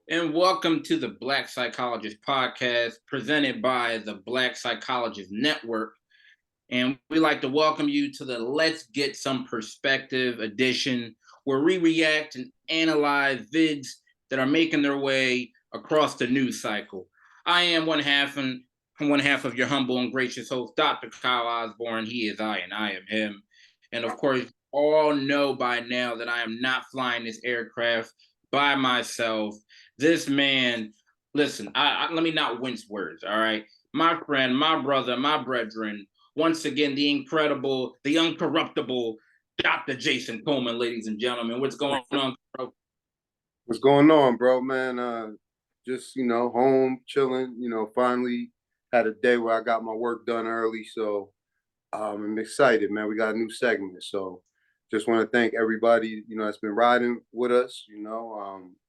And welcome to the Black Psychologist Podcast, presented by the Black Psychologist Network. And we like to welcome you to the Let's Get Some Perspective edition, where we react and analyze vids that are making their way across the news cycle. I am one half of your humble and gracious host, Dr. Kyle Osborne. He is I, and I am him. And of course, all know by now that I am not flying this aircraft by myself. This man, listen, let me not wince words, all right? My friend, my brother, my brethren, once again, the incredible, the uncorruptible Dr. Jason Coleman, ladies and gentlemen. What's going on, bro? What's going on, bro, man? Just, home, chilling, finally had a day where I got my work done early. So I'm excited, man. We got a new segment. So just want to thank everybody, that's been riding with us.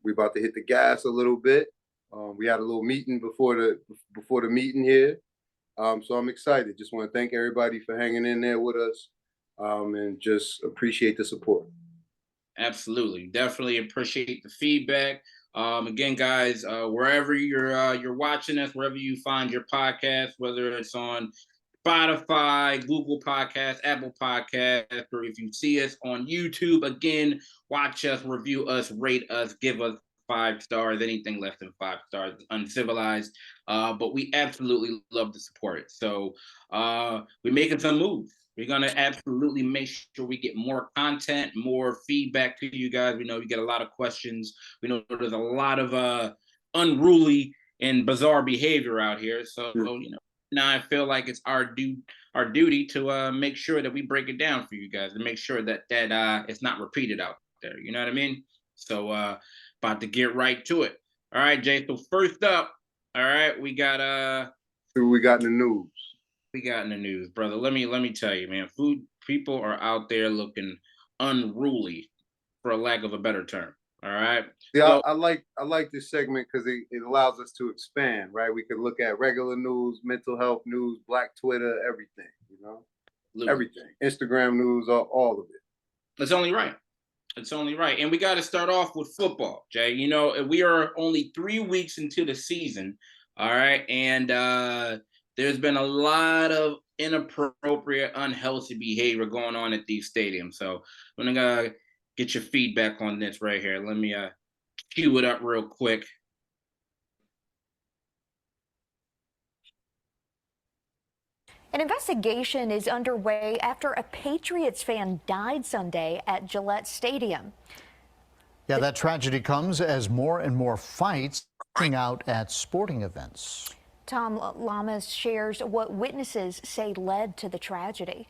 We about to hit the gas a little bit. We had a little meeting before the meeting here. So I'm excited. Just want to thank everybody for hanging in there with us, and just appreciate the support. Absolutely, definitely appreciate the feedback. Again, guys, wherever you're watching us, wherever you find your podcast, whether it's on Spotify, Google Podcasts, Apple Podcasts, or if you see us on YouTube, again, watch us, review us, rate us, give us 5 stars. Anything less than 5 stars is uncivilized. But we absolutely love the support. So we're making some moves. We're going to absolutely make sure we get more content, more feedback to you guys. We know you get a lot of questions. We know there's a lot of unruly and bizarre behavior out here. So, now I feel like it's our duty to make sure that we break it down for you guys and make sure that it's not repeated out there. You know what I mean? So about to get right to it. All right, Jay. So first up, all right, we got who we got in the news. We got in the news, brother. Let me tell you, man. Food people are out there looking unruly, for a lack of a better term. All right. Yeah, so, I like this segment because it allows us to expand, right? We can look at regular news, mental health news, Black Twitter, everything, everything, Instagram news, all of it. It's only right. It's only right. And we got to start off with football, Jay. We are only 3 weeks into the season, all right? And there's been a lot of inappropriate, unhealthy behavior going on at these stadiums. So I'm going to get your feedback on this right here. Let me cue it up real quick. An investigation is underway after a Patriots fan died Sunday at Gillette Stadium. Yeah, that tragedy comes as more and more fights breaking out at sporting events. Tom Lamas shares what witnesses say led to the tragedy.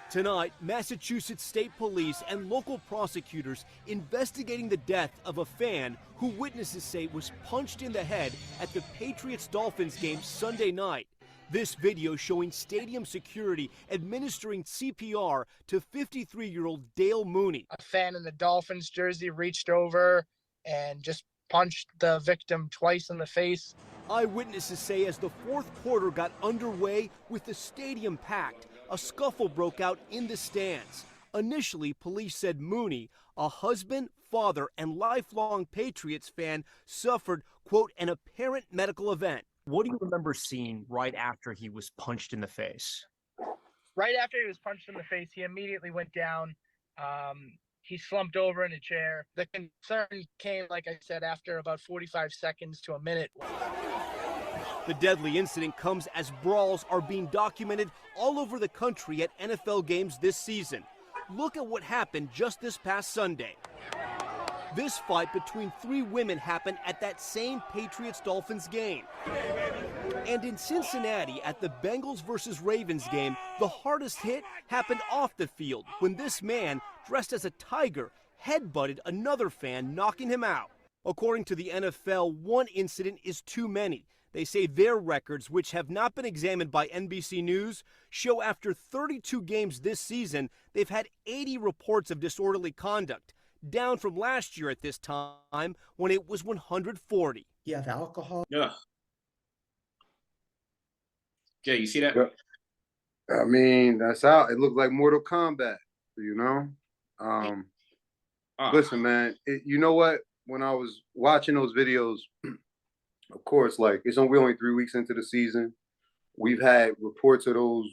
Tonight, Massachusetts State Police and local prosecutors investigating the death of a fan who witnesses say was punched in the head at the Patriots-Dolphins game Sunday night. This video showing stadium security administering CPR to 53-year-old Dale Mooney. A fan in the Dolphins jersey reached over and just punched the victim twice in the face. Eyewitnesses say as the fourth quarter got underway with the stadium packed, a scuffle broke out in the stands. Initially, police said Mooney, a husband, father, and lifelong Patriots fan, suffered, quote, an apparent medical event. What do you remember seeing right after he was punched in the face? Right after he was punched in the face, he immediately went down. He slumped over in a chair. The concern came, like I said, after about 45 seconds to a minute. The deadly incident comes as brawls are being documented all over the country at NFL games this season. Look at what happened just this past Sunday. This fight between 3 women happened at that same Patriots-Dolphins game. And in Cincinnati, at the Bengals versus Ravens game, the hardest hit happened off the field when this man, dressed as a tiger, headbutted another fan, knocking him out. According to the NFL, one incident is too many. They say their records, which have not been examined by NBC News, show after 32 games this season, they've had 80 reports of disorderly conduct, down from last year at this time when it was 140. You have alcohol. Yeah. Jay, you see that? I mean, that's out. It looked like Mortal Kombat, Listen, man, you know what? when I was watching those videos, of course, like we're only 3 weeks into the season. We've had reports of those,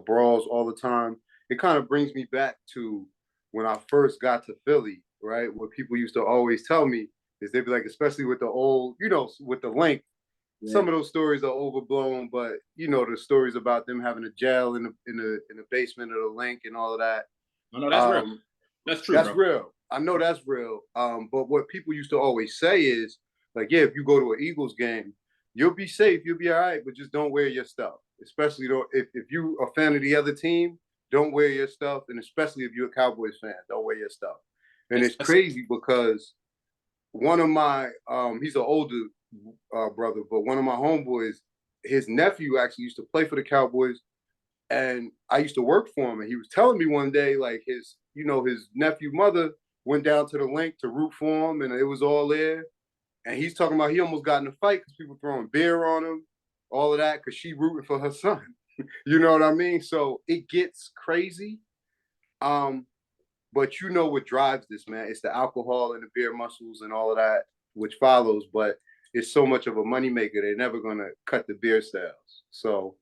brawls all the time. It kind of brings me back to when I first got to Philly, right? What people used to always tell me is they'd be like, especially with the old, with the length, some of those stories are overblown, but the stories about them having a jail in the basement of the link and all of that. No, that's real. That's true. That's bro. real. I know that's real. But what people used to always say is like, yeah, if you go to an Eagles game, you'll be safe, you'll be all right, but just don't wear your stuff. Especially though, if you a fan of the other team, don't wear your stuff, and especially if you're a Cowboys fan, don't wear your stuff. And it's crazy because one of my he's an older brother, but one of my homeboys, his nephew actually used to play for the Cowboys, and I used to work for him. And he was telling me one day, like his nephew mother went down to the link to root for him, and it was all there. And he's talking about he almost got in a fight because people throwing beer on him, all of that, because she rooting for her son. You know what I mean? So it gets crazy. But you know what drives this, man? It's the alcohol and the beer muscles and all of that, which follows. But it's so much of a moneymaker, they're never going to cut the beer sales. So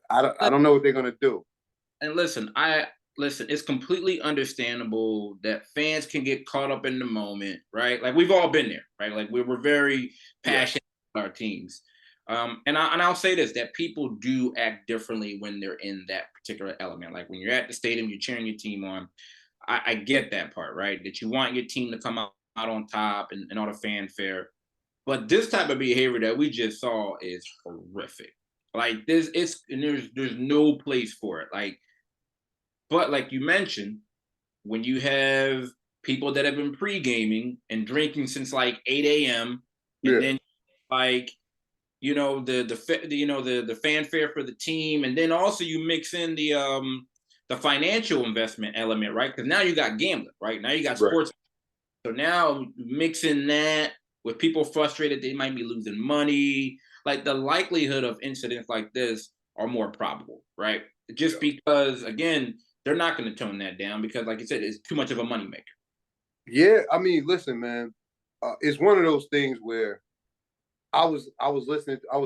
I don't know what they're going to do. And listen, it's completely understandable that fans can get caught up in the moment, right? Like we've all been there, right? Like we're very passionate about our teams. And I'll say this, that people do act differently when they're in that particular element. Like when you're at the stadium, you're cheering your team on. I get that part, right? That you want your team to come out on top and all the fanfare. But this type of behavior that we just saw is horrific. Like there's no place for it. But like you mentioned, when you have people that have been pre-gaming and drinking since like 8 a.m. and then like, the fanfare for the team, and then also you mix in the financial investment element, right? Because now you got gambling, right? Now you got sports. Right. So now mixing that with people frustrated they might be losing money, like the likelihood of incidents like this are more probable, right? Just because, again, they're not going to tone that down because, like you said, it's too much of a moneymaker. Yeah, I mean, listen, man, it's one of those things where I was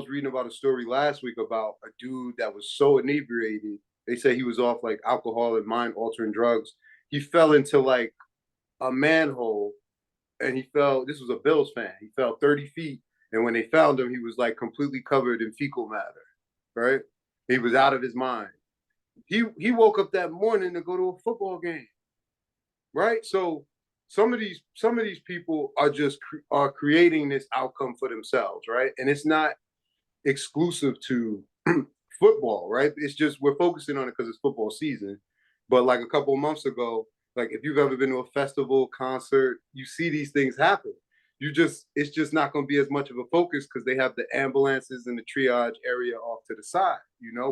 reading about a story last week about a dude that was so inebriated. They say he was off like alcohol and mind-altering drugs. He fell into like a manhole, and this was a Bills fan. He fell 30 feet, and when they found him, he was like completely covered in fecal matter, right? He was out of his mind. He woke up that morning to go to a football game, right? So some of these people are creating this outcome for themselves, right? And it's not exclusive to football, right? It's just we're focusing on it because it's football season. But like a couple of months ago, like if you've ever been to a festival, concert, you see these things happen. It's just not going to be as much of a focus because they have the ambulances and the triage area off to the side,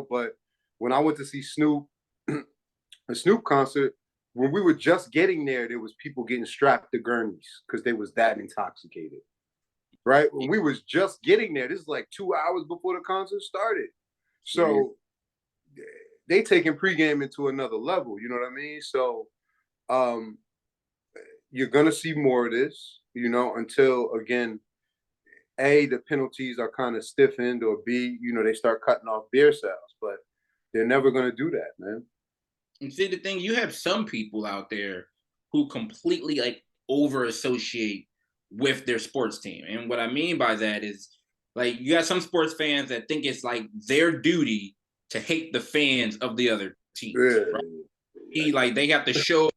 But when I went to see Snoop, a Snoop concert, when we were just getting there was people getting strapped to gurneys because they was that intoxicated, right? When we was just getting there, this is like 2 hours before the concert started. So they taking pregame into another level, you know what I mean? So you're going to see more of this, until, again, A, the penalties are kind of stiffened, or B, they start cutting off beer sales. But they're never going to do that, man. And see, the thing, you have some people out there who completely like over associate with their sports team. And what I mean by that is like you got some sports fans that think it's like their duty to hate the fans of the other teams. Right? Like they have to show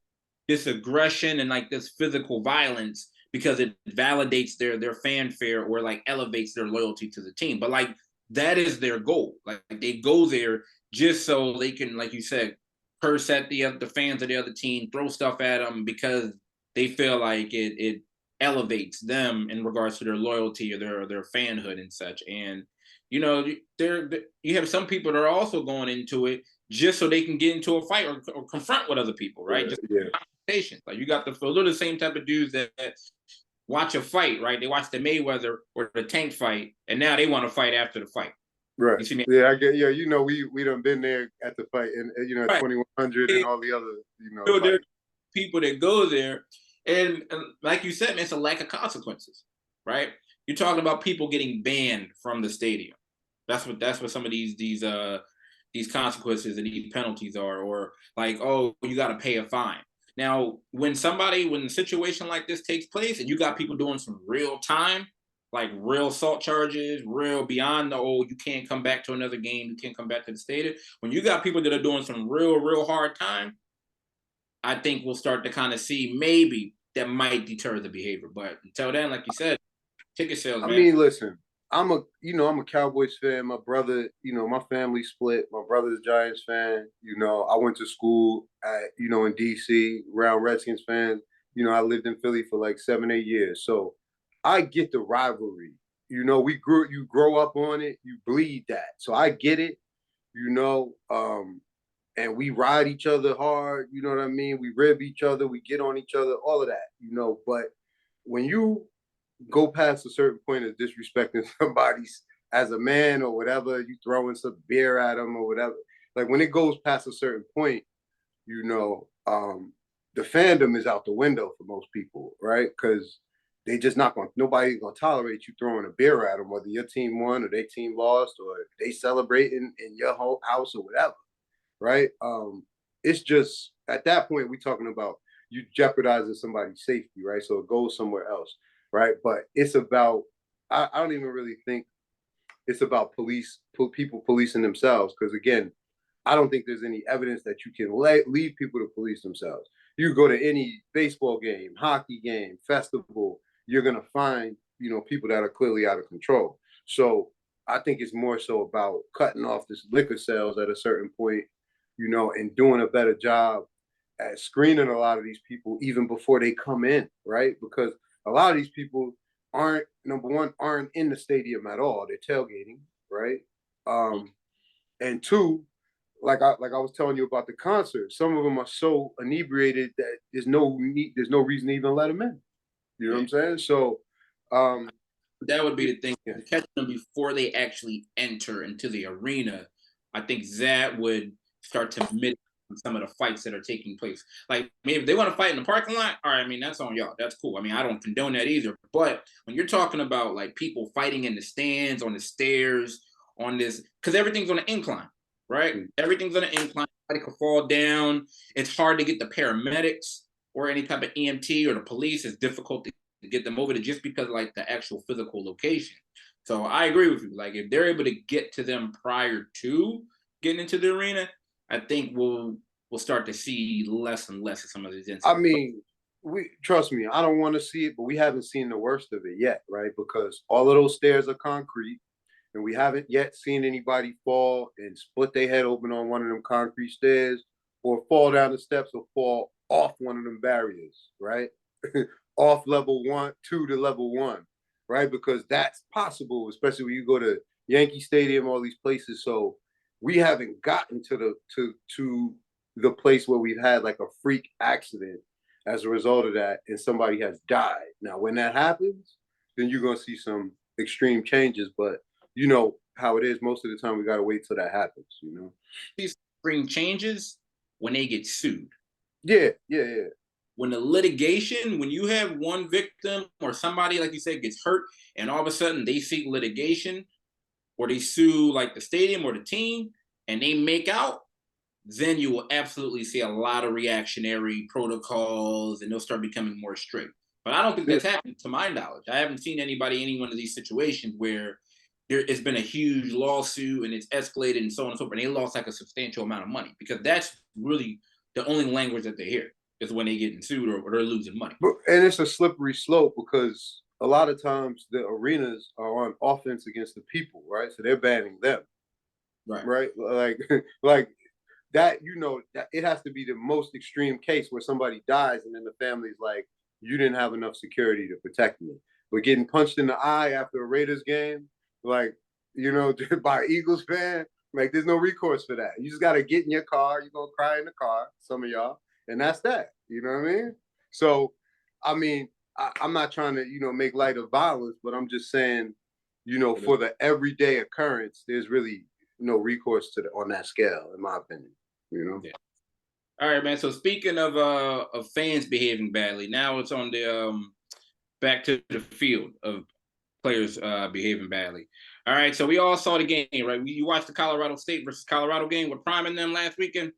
this aggression and like this physical violence because it validates their fanfare or like elevates their loyalty to the team. But like that is their goal. Like they go there just so they can, like you said, curse at the fans of the other team, throw stuff at them because they feel like it elevates them in regards to their loyalty or their fanhood and such. And you have some people that are also going into it just so they can get into a fight or confront with other people, right? Like you got the same type of dudes that watch a fight, right? They watch the Mayweather or the Tank fight, and now they want to fight after the fight. Right. Yeah, I get. Yeah, we done been there at the fight, and 2100 and all the other. So there are people that go there, And like you said, man, it's a lack of consequences, right? You're talking about people getting banned from the stadium. That's what some of these consequences and these penalties are, or like, oh, you got to pay a fine. Now, when a situation like this takes place and you got people doing some real time, like real assault charges, real beyond the, oh, you can't come back to another game, you can't come back to the stadium. When you got people that are doing some real hard time, I think we'll start to kind of see maybe that might deter the behavior. But until then, like you said, ticket sales, I man. mean, listen, I'm a Cowboys fan. My brother, my family split. My brother's a Giants fan. I went to school in DC around Redskins fans. I lived in Philly for like 7-8 years. So I get the rivalry. You grow up on it, you bleed that. So I get it, and we ride each other hard, you know what I mean? We rib each other, we get on each other, all of that, but when you go past a certain point of disrespecting somebody as a man or whatever, you throwing some beer at them or whatever. Like when it goes past a certain point, the fandom is out the window for most people, right? Because they just nobody's gonna tolerate you throwing a beer at them, whether your team won or their team lost or they celebrating in your whole house or whatever, right? It's just at that point we're talking about you jeopardizing somebody's safety, right? So it goes somewhere else, right? But it's about I don't even really think it's about people policing themselves, because again, I don't think there's any evidence that you can leave people to police themselves. You go to any baseball game, hockey game, festival, you're gonna find people that are clearly out of control. So I think it's more so about cutting off this liquor sales at a certain point, and doing a better job at screening a lot of these people even before they come in, right? Because a lot of these people aren't in the stadium at all. They're tailgating, right? And two, like I was telling you about the concert, some of them are so inebriated that there's no reason to even let them in. You know what I'm saying? So that would be the thing. Yeah. Catch them before they actually enter into the arena. I think that would start to mitigate some of the fights that are taking place. Like maybe if they want to fight in the parking lot, all right, I mean, that's on y'all. That's cool. I mean, I don't condone that either. But when you're talking about like people fighting in the stands, on the stairs, on this, because everything's on an incline, right? Mm-hmm. Everything's on an incline. Somebody could fall down. It's hard to get the paramedics or any type of EMT or the police. It's difficult to get them over to just because like the actual physical location. So I agree with you. Like if they're able to get to them prior to getting into the arena, I think we'll start to see less and less of some of these incidents. I mean, trust me, I don't want to see it, but we haven't seen the worst of it yet, right? Because all of those stairs are concrete, and we haven't yet seen anybody fall and split their head open on one of them concrete stairs, or fall down the steps, or fall off one of them barriers, right? Off level 2 to level 1, right? Because that's possible, especially when you go to Yankee Stadium, all these places. So we haven't gotten to the place where we've had like a freak accident as a result of that and somebody has died. Now, when that happens, then you're going to see some extreme changes. But you know how it is. Most of the time, we got to wait till that happens, These extreme changes when they get sued. Yeah. When the litigation, when you have one victim or somebody, like you said, gets hurt and all of a sudden they seek litigation or they sue like the stadium or the team and they make out, then you will absolutely see a lot of reactionary protocols and they'll start becoming more strict. But I don't think that's happened to my knowledge. I haven't seen any one of these situations where it's been a huge lawsuit and it's escalated and so on and so forth. And they lost like a substantial amount of money, because that's really the only language that they hear is when they getting sued or they're losing money. And it's a slippery slope because a lot of times the arenas are on offense against the people, right? So they're banning them, right? Like that, that it has to be the most extreme case where somebody dies and then the family's like, you didn't have enough security to protect me. But getting punched in the eye after a Raiders game, like, by an Eagles fan, like there's no recourse for that. You just got to get in your car. You're going to cry in the car, some of y'all. And that's that. You know what I mean? So, I mean, I'm not trying to, make light of violence, but I'm just saying, for the everyday occurrence, there's really no recourse on that scale, in my opinion. Yeah. All right, man. So speaking of fans behaving badly, now it's on the back to the field of players behaving badly. All right, so we all saw the game, right? You watched the Colorado State versus Colorado game with Prime and them last weekend.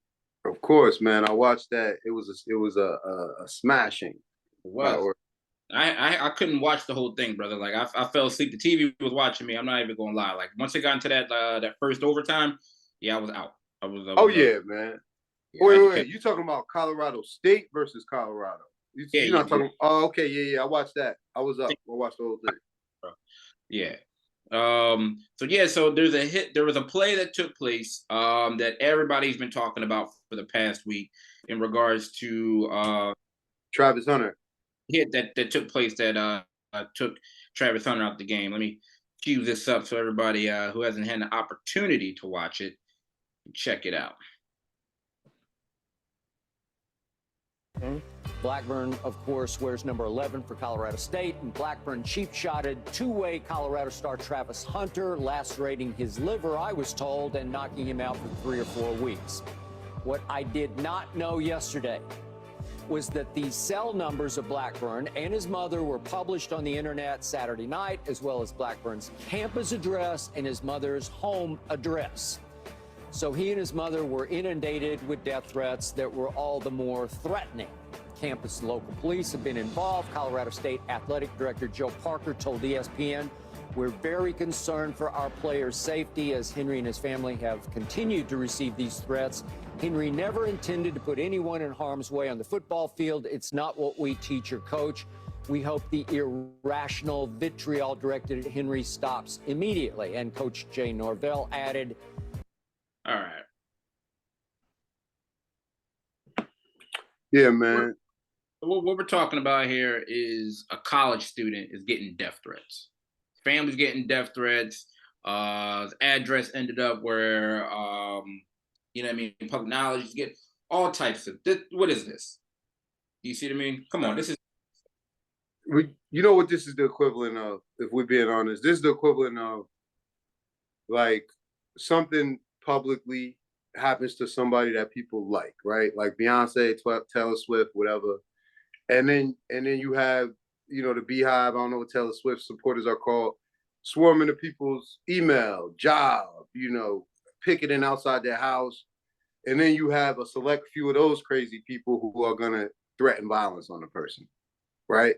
Of course, man. I watched that. It was a smashing. It was. I couldn't watch the whole thing, brother. Like I fell asleep. The TV was watching me. I'm not even gonna lie. Like once it got into that first overtime, yeah, I was out. I was yeah, man. Yeah, wait. You talking about Colorado State versus Colorado? You're not talking. Oh, okay, yeah. I watched that. I was up. I watched the whole thing. Yeah. So there was a play that took place that everybody's been talking about for the past week in regards to Travis Hunter. Hit that took place that took Travis Hunter out the game. Let me cue this up so everybody who hasn't had an opportunity to watch it, check it out. Blackburn, of course, wears number 11 for Colorado State, and Blackburn cheap-shotted two-way Colorado star Travis Hunter, lacerating his liver, I was told, and knocking him out for 3 or 4 weeks. What I did not know yesterday was that the cell numbers of Blackburn and his mother were published on the internet Saturday night, as well as Blackburn's campus address and his mother's home address. So he and his mother were inundated with death threats that were all the more threatening. Campus and local police have been involved. Colorado State Athletic Director Joe Parker told ESPN, "We're very concerned for our players' safety as Henry and his family have continued to receive these threats. Henry never intended to put anyone in harm's way on the football field. It's not what we teach or coach. We hope the irrational vitriol directed at Henry stops immediately." And Coach Jay Norvell added, all right. Yeah, man. What we're talking about here is a college student is getting death threats. Family's getting death threats. His address ended up where, public knowledge is getting all types of this. What is this? Do you see what I mean? Come on, this is. You know what this is the equivalent of, if we're being honest? This is the equivalent of, like, something publicly happens to somebody that people like, right? Like Beyonce, Taylor Swift, whatever. And then you have, the Beehive, I don't know what Taylor Swift supporters are called, swarming to people's email, job, picketing outside their house. And then you have a select few of those crazy people who are going to threaten violence on a person, right?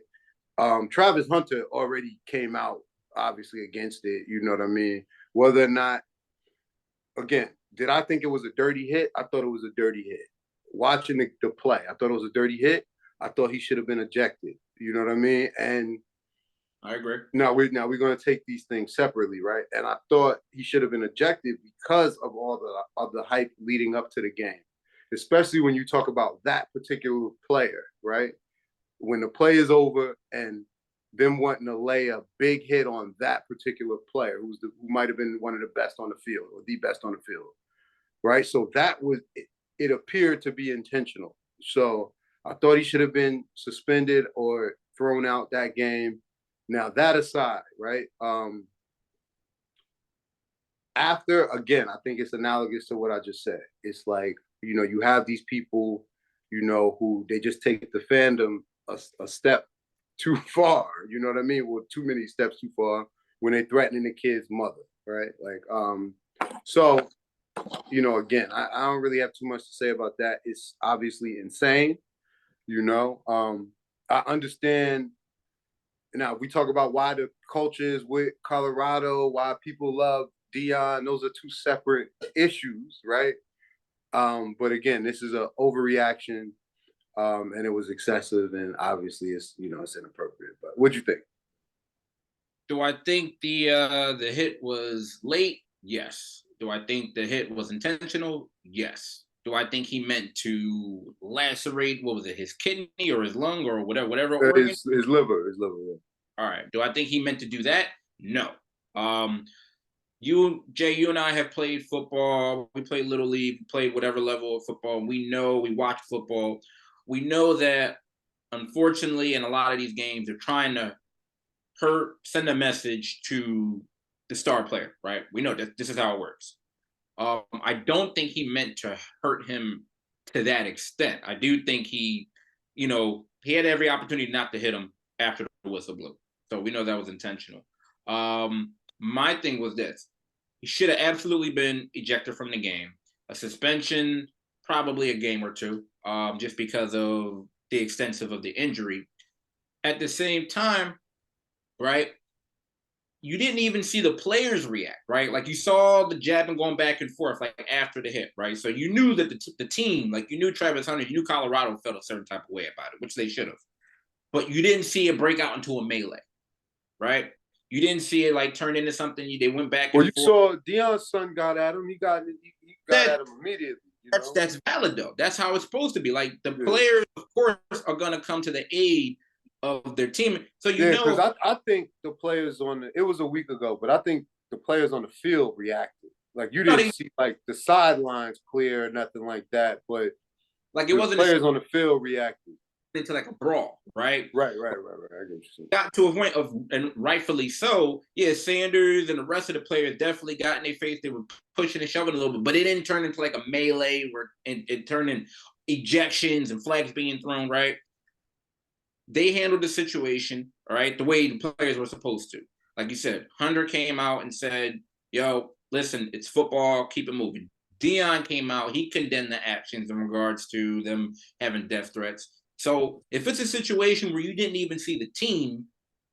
Travis Hunter already came out, obviously, against it, you know what I mean? Whether or not, again, did I think it was a dirty hit? I thought it was a dirty hit. Watching the play, I thought it was a dirty hit. I thought he should have been ejected. You know what I mean? And I agree. Now we're going to take these things separately, right? And I thought he should have been ejected because of all the hype leading up to the game, especially when you talk about that particular player, right? When the play is over and them wanting to lay a big hit on that particular player who might have been one of the best on the field or the best on the field, right? So that was it appeared to be intentional. So I thought he should have been suspended or thrown out that game. Now, that aside, right? After, again, I think it's analogous to what I just said. It's like, you have these people, who they just take the fandom a step too far, you know what I mean? Well, too many steps too far when they're threatening the kid's mother, right? Like, so, again, I don't really have too much to say about that. It's obviously insane. I understand. Now, we talk about why the culture is with Colorado, why people love Deion. Those are two separate issues, right? But again, this is an overreaction, and it was excessive, and obviously it's it's inappropriate. But what'd you think? Do I think the hit was late? Yes. Do I think the hit was intentional? Yes. Do I think he meant to lacerate, what was it, his kidney or his lung or whatever organ? His liver. Yeah. All right. Do I think he meant to do that? No. Jay, you and I have played football. We played Little League, played whatever level of football. We watch football. We know that, unfortunately, in a lot of these games, they're trying to send a message to the star player, right? We know that this is how it works. I don't think he meant to hurt him to that extent. I do think he had every opportunity not to hit him after the whistle blew. So we know that was intentional. My thing was this. He should have absolutely been ejected from the game. A suspension, probably a game or two, just because of the extensive of the injury. At the same time, right, you didn't even see the players react, right? Like you saw the jabbing going back and forth, like after the hit, right? So you knew that the team, like you knew Travis Hunter, you knew Colorado felt a certain type of way about it, which they should have. But you didn't see it break out into a melee, right? You didn't see it like turn into something. They went back and forth. You saw Deion's son got at him. He got at him immediately. That's valid though. That's how it's supposed to be. Like the players, of course, are gonna come to the aid of their team. So because I think the players it was a week ago, but I think the players on the field reacted. Like you didn't see like the sidelines clear or nothing like that, but like it wasn't players on the field reacted into like a brawl, right? Right. I get what you're saying. Got to a point of, and rightfully so, yeah, Sanders and the rest of the players definitely got in their face. They were pushing and shoving a little bit, but it didn't turn into like a melee where it turned in ejections and flags being thrown, right? They handled the situation, all right, the way the players were supposed to. Like you said, Hunter came out and said, yo, listen, it's football, keep it moving. Deion came out, he condemned the actions in regards to them having death threats. So if it's a situation where you didn't even see the team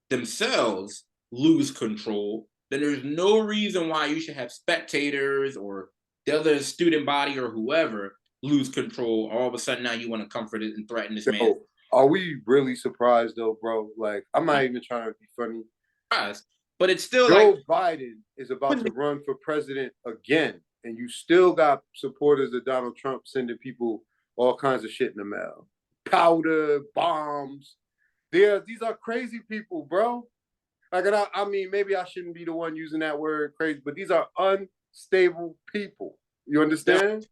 themselves lose control, then there's no reason why you should have spectators or the other student body or whoever lose control. All of a sudden now you want to comfort it and threaten this man. Are we really surprised though, bro? Like, I'm not even trying to be funny. But it's still Joe Biden is about to run for president again, and you still got supporters of Donald Trump sending people all kinds of shit in the mail. Powder, bombs. These are crazy people, bro. Like, I mean, maybe I shouldn't be the one using that word crazy, but these are unstable people. You understand?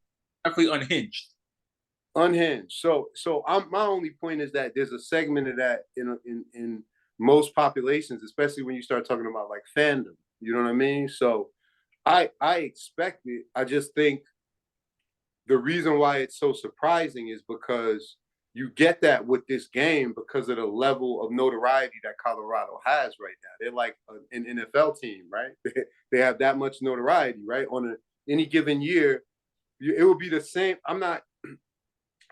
Definitely unhinged. Unhinged. So my only point is that there's a segment of that in most populations, especially when you start talking about like fandom. You know what I mean? So I expect it. I just think the reason why it's so surprising is because you get that with this game because of the level of notoriety that Colorado has right now. They're like an NFL team, right? They have that much notoriety, right? On any given year, it would be the same.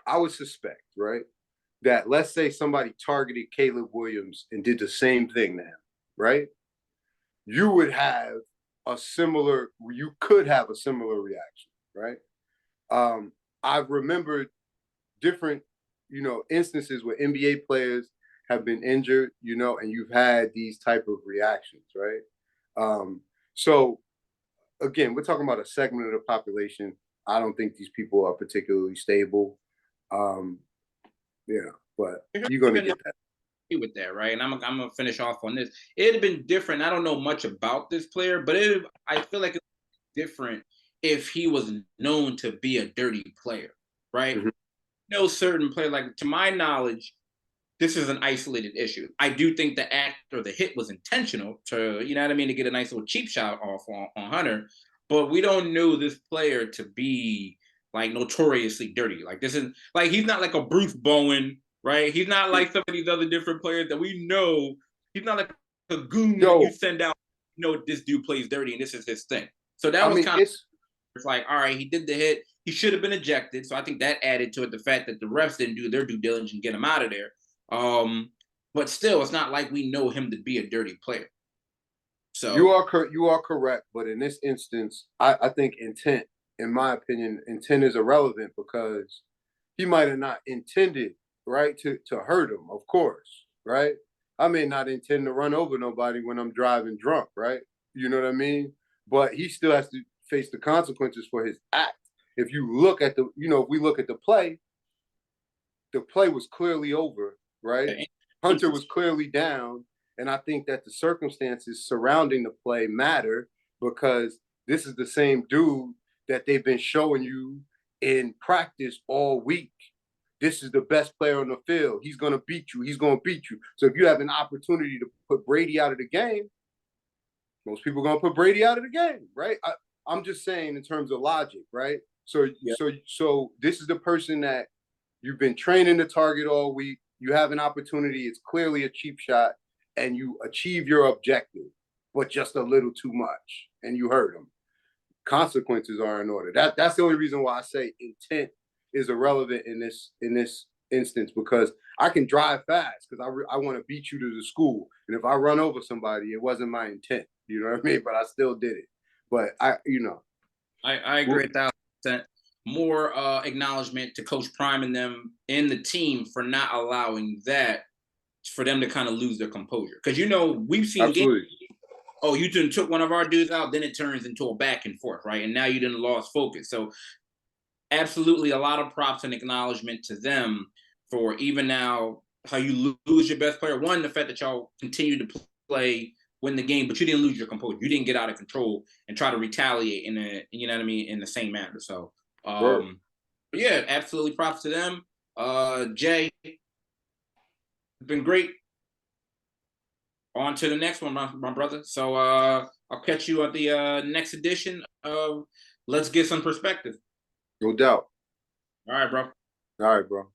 I would suspect, right, that let's say somebody targeted Caleb Williams and did the same thing to him, right? You could have a similar reaction, right? I've remembered different, instances where NBA players have been injured, and you've had these type of reactions, right? So again, we're talking about a segment of the population. I don't think these people are particularly stable. But you're going to get that. With that, right? And I'm gonna finish off on this. It'd have been different. I don't know much about this player, but I feel like it's different if he was known to be a dirty player, right? Mm-hmm. No certain player, like to my knowledge, this is an isolated issue. I do think the act or the hit was intentional to, to get a nice little cheap shot off on Hunter, but we don't know this player to be like notoriously dirty. Like this is like he's not like a Bruce Bowen, right? He's not like some of these other different players that we know. He's not like a goon that you send out. This dude plays dirty and this is his thing. So that was kind of it's like, all right, he did the hit. He should have been ejected. So I think that added to it the fact that the refs didn't do their due diligence and get him out of there. But still, it's not like we know him to be a dirty player. So you are correct, but in this instance, I think intent. In my opinion, intent is irrelevant because he might have not intended, right, to hurt him, of course, right? I may not intend to run over nobody when I'm driving drunk, right? You know what I mean? But he still has to face the consequences for his act. If you look at if we look at the play was clearly over, right? Hunter was clearly down, and I think that the circumstances surrounding the play matter because this is the same dude that they've been showing you in practice all week. This is the best player on the field. He's going to beat you. He's going to beat you. So if you have an opportunity to put Brady out of the game, most people are going to put Brady out of the game, right? I'm just saying in terms of logic, right? So this is the person that you've been training to target all week. You have an opportunity. It's clearly a cheap shot, and you achieve your objective, but just a little too much, and you hurt him. Consequences are in order. That's the only reason why I say intent is irrelevant in this instance, because I can drive fast because I want to beat you to the school, and if I run over somebody, it wasn't my intent. You know what I mean? But I still did it. But I agree 1,000%. More acknowledgement to Coach Prime and them in the team for not allowing that, for them to kind of lose their composure. Because, we've seen games, you done took one of our dudes out, then it turns into a back and forth, right? And now you done lost focus. So absolutely a lot of props and acknowledgement to them for even now how you lose your best player. One, the fact that y'all continue to play, win the game, but you didn't lose your composure. You didn't get out of control and try to retaliate in the same manner. So yeah, absolutely props to them. Jay, it's been great. On to the next one, my brother. So I'll catch you at the next edition of Let's Get Some Perspective. No doubt. All right, bro. All right, bro.